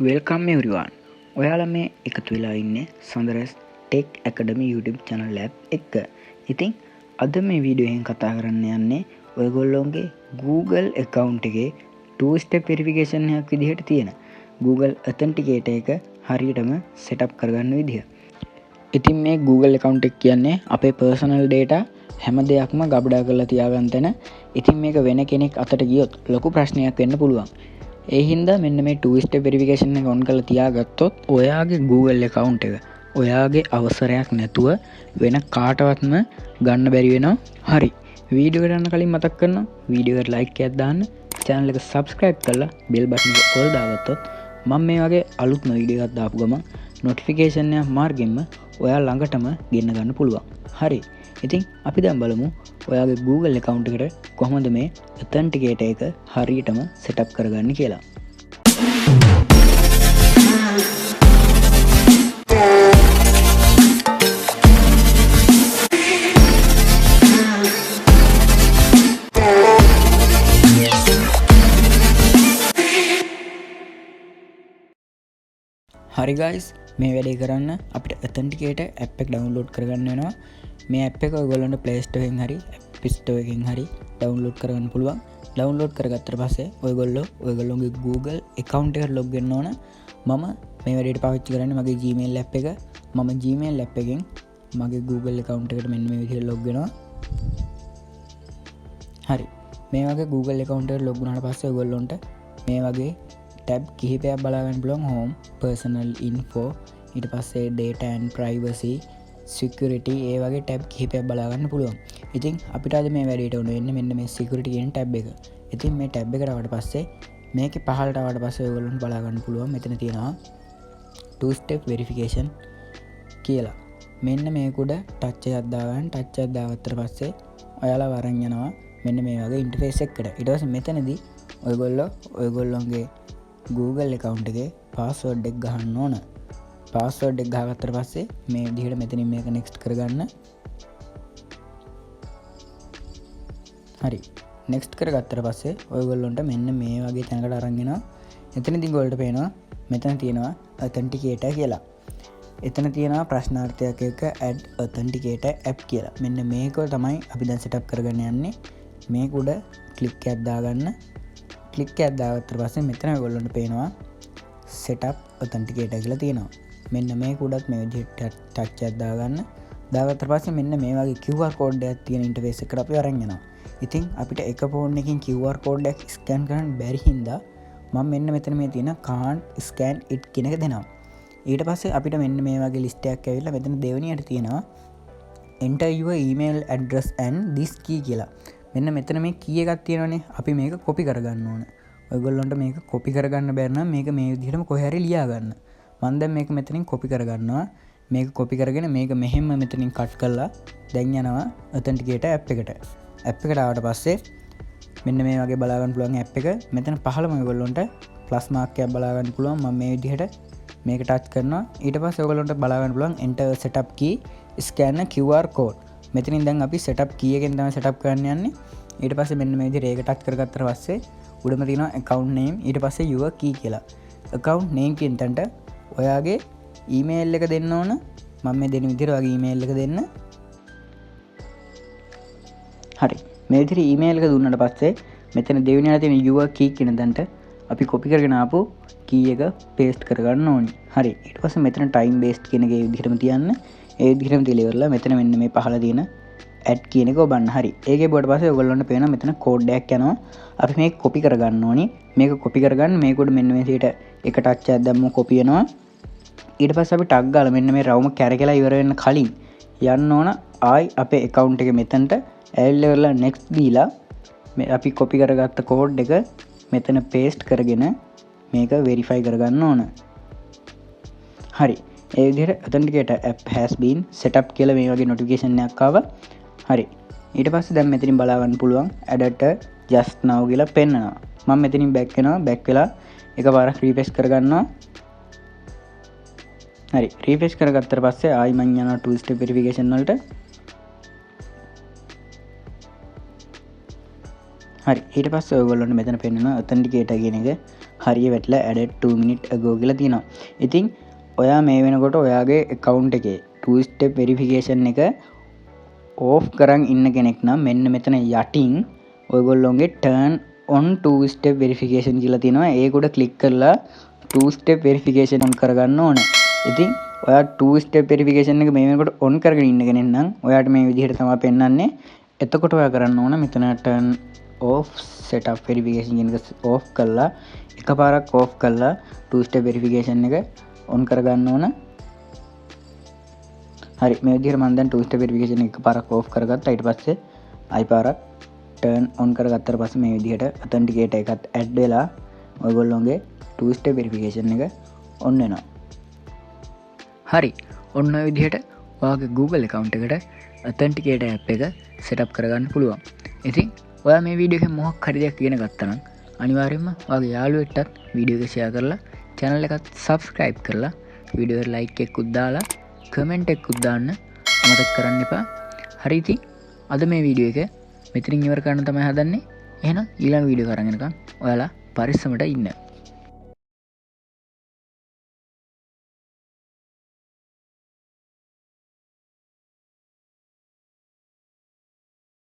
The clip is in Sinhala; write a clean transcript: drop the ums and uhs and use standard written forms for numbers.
Welcome everyone. ඔයාලා මේ එකතු වෙලා ඉන්නේ සඳරස් ටෙක් ඇකඩමි YouTube channel app එක. ඉතින් අද මේ වීඩියෝ එකෙන් කතා කරන්න යන්නේ ඔයගොල්ලෝගේ Google account එකේ two step verification එකක් විදිහට තියෙන Google Authenticator එක හරියටම setup කරගන්න විදිහ. ඉතින් මේ Google account එක කියන්නේ අපේ personal data හැම දෙයක්ම ගබඩා කරලා තියාගන්න තැන. ඉතින් මේක වෙන කෙනෙක් අතට ගියොත් ලොකු ප්‍රශ්නයක් වෙන්න පුළුවන්. ඒ හින්දා මෙන්න මේ two step verification එක on කරලා තියාගත්තොත් ඔයාගේ Google account එක ඔයාගේ අවසරයක් නැතුව වෙන කාටවත්ම ගන්න බැරි වෙනවා. හරි. වීඩියෝ එකට යන්න කලින් මතක් කරනවා වීඩියෝ එකට like එකක් දාන්න, channel එක subscribe කරලා bell button එක all දාගත්තොත් මම මේ වගේ අලුත්ම වීඩියෝ එකක් දාපු ගමන් notification එක මාර්ගෙන්ම ඔයා ළඟටම ගෙන්න ගන්න පුළුවන්. හරි. ඉතින් අපි දැන් බලමු ඔයාගේ Google account එකට කොහොමද මේ Authenticator එක හරියටම setup කරගන්නේ කියලා. හරි guys, මේ වැඩේ කරන්න අපිට Authenticator app එක download කරගන්න වෙනවා. මේ app එක ඔයගොල්ලන්ට Play Store එකෙන් හරි App Store එකෙන් හරි download කරගන්න පුළුවන්. download කරගත්තට පස්සේ ඔයගොල්ලෝගේ Google account එකට log වෙන්න ඕන. මම මේ වැඩේට පාවිච්චි කරන්නේ මගේ Gmail app එක. මම Gmail app එකෙන් මගේ Google account එකට මෙන්න මේ විදිහට log වෙනවා. හරි. මේ වගේ Google account එකට log වුණාට පස්සේ ඔයගොල්ලන්ට මේ වගේ tab කිහිපයක් බලා ගන්න පුළුවන්. Home, personal info, ඊට පස්සේ data and privacy, security, ඒ වගේ tab කිහිපයක් බලා ගන්න පුළුවන්. ඉතින් අපිට අද මේ වැඩේට උන වෙන්නේ මෙන්න මේ security කියන tab එක. ඉතින් මේ tab එකට ආවට පස්සේ මේකේ පහළට ආවට පස්සේ ඔයගොල්ලන්ට බලා ගන්න පුළුවන් මෙතන තියෙනවා two step verification කියලා. මෙන්න මේක උඩ touch එකක් දාගන්න. touch එකක් දාගත්තට පස්සේ ඔයාලා වරන් යනවා මෙන්න මේ වගේ interface එකකට. ඊට පස්සේ මෙතනදී ඔයගොල්ලෝගේ Google account එකේ password එක ගහන්න ඕන. password එක ගහගත්තට පස්සේ මේ විදිහට මෙතනින් මේක next කරගන්න. හරි. next කරගත්තට පස්සේ ඔයගොල්ලන්ට මෙන්න මේ වගේ තැනකට අරන් එනවා. එතනදී ඔයගොල්ලන්ට පේනවා මෙතන තියෙනවා Authenticator කියලා. එතන තියෙනවා ප්‍රශ්නාර්ථයක් එක add Authenticator app කියලා. මෙන්න මේක තමයි අපි දැන් setup කරගන්න යන්නේ. මේක උඩ click එකක් දාගන්න. click එකක් දාගත්තට පස්සේ මෙතන ඔයගොල්ලන්ට පේනවා setup Authenticator කියලා තියෙනවා. මෙන්න මේක උඩත් මේ විදිහට touch එකක් දාගන්න. දාගත්තට පස්සේ මෙන්න මේ වගේ QR code එකක් තියෙන interface එකකට අපි අරන් යනවා. ඉතින් අපිට එක phone එකකින් QR code එකක් scan කරන්න බැරි හින්දා මම මෙන්න මෙතන මේ තියෙන can't scan it කියන එක දෙනවා. ඊට පස්සේ අපිට මෙන්න මේ වගේ list එකක් ඇවිල්ලා මෙතන දෙවෙනියට තියෙනවා enter your email address and this key කියලා. මෙන්න මෙතන මේ key එකක් තියෙනවනේ. අපි මේක copy කරගන්න ඕන. ඔයගොල්ලන්ට මේක copy කරගන්න බැරි නම් මේක මේ විදිහටම කොහේ හරි ලියා ගන්න. මම දැන් මේක මෙතනින් copy කරගන්නවා. මේක copy කරගෙන මේක මෙහෙම මෙතනින් cut කරලා දැන් යනවා Authenticator app එකට. app එකට ආවට පස්සේ මෙන්න මේ වගේ බලා ගන්න පුළුවන් app එක. මෙතන පහළම ඔයගොල්ලන්ට plus mark එකක් බලා ගන්න පුළුවන්. මම මේ විදිහට මේක touch කරනවා. ඊට පස්සේ ඔයගොල්ලන්ට බලා ගන්න පුළුවන් enter setup key scan QR code. මෙතනින් දැන් අපි setup key එකෙන් තමයි setup කරන්න යන්නේ. ඊට පස්සේ මෙන්න මේ විදිහට ඒක touch කරගත්තට පස්සේ උඩම තියෙනවා account name, ඊට පස්සේ your key කියලා. account name කියන තැනට ඔයාගේ email එක දෙන්න ඕන. මම මේ දෙන විදිහට ඔයාගේ email එක දෙන්න. හරි. මේ විදිහට email එක දුන්නාට පස්සේ මෙතන දෙවෙනියට තියෙන your key කියන තැනට අපි copy කරගෙන ආපු key එක paste කරගන්න ඕනේ. හරි. ඊට පස්සේ මෙතන time based කියන එක ඒ විදිහටම තියන්න. ඒ විදිහටම තියලා ඉවරලා මෙතන මෙන්න මේ පහළ තියෙන add කියන එක ඔබන්න. හරි. ඒකේ බෝඩ පස්සේ ඔයගොල්ලන්ට පේනවා මෙතන code එකක් යනවා. අපි මේක copy කරගන්න ඕනේ. මේක copy කරගන්න මේක උඩ මෙන්න මේ විදිහට එක touch එකක් දැම්මම copy වෙනවා. ඊට පස්සේ අපි tag ගාලා මෙන්න මේ රවුම කැරකලා ඉවර වෙන්න කලින් යන්න ඕන ආයි අපේ account එක මෙතනට ඇවිල්ලා ඉවරලා next දීලා මේ අපි copy කරගත්ත code එක මෙතන paste කරගෙන මේක verify කරගන්න ඕන. හරි. ඒ විදිහට Authenticator app has been set up කියලා මේ වගේ notification එකක් ආවා. හරි. ඊට පස්සේ දැන් මෙතනින් බලා ගන්න පුළුවන් add just now කියලා පෙන්නනවා. මම මෙතනින් back වෙනවා. back වෙලා එකපාරක් refresh කරගන්නවා. හරි. refresh කරගත්තට පස්සේ ආයි මම යනවා two step verification වලට. හරි ඊට පස්සේ ඔයගොල්ලන්ට මෙතන පෙන්නනවා authenticator කියන එක හරිය වැටලා added 2 minute ago කියලා තියෙනවා. ඉතින් ඔයා මේ වෙනකොට ඔයාගේ account එකේ two step verification එක ඕෆ් කරන් ඉන්න කෙනෙක් නම් මෙන්න මෙතන යටින් ඔයගොල්ලොන්ගේ turn on two step verification කියලා තියෙනවා. ඒක උඩ ක්ලික් කරලා two step verification on කරගන්න ඕනේ. ඉතින් ඔයා two step verification එක මේ වෙනකොට on කරගෙන ඉන්න කෙනෙක් නම් ඔයාට මේ විදිහට තමයි පෙන්වන්නේ. එතකොට ඔයා කරන්න ඕන මෙතන turn off setup verification කියන එක off කරලා එකපාරක් off කරලා two step verification එක on කරගන්න ඕන. හරි මේ විදිහට මම දැන් two step verification එක එකපාරක් off කරගත්තා. ඊට පස්සේ ආයි පාරක් turn on කරගත්තට පස්සේ මේ විදිහට authenticator එකත් add වෙලා ඔයගොල්ලෝගේ two step verification එක on වෙනවා. හරි ඔන්න ඔය විදිහට ඔයාගේ Google account එකට authenticator app එක setup කරගන්න පුළුවන්. ඉතින් ඔයා මේ වීඩියෝ එකෙන් මොකක් හරි දෙයක් ඉගෙන ගත්තා නම් අනිවාර්යයෙන්ම ඔයාගේ යාළුවෙක්ටත් වීඩියෝ එක share කරලා channel එකත් subscribe කරලා වීඩියෝ එකට like එකකුත් දාලා comment එකකුත් දාන්න අමතක කරන්න එපා. හරි ඉතින් අද මේ වීඩියෝ එක මෙතනින් ඉවර කරන්න තමයි හදන්නේ. එහෙනම් ඊළඟ වීඩියෝ එක අරන් එනකම් ඔයාලා පරිස්සමට ඉන්න.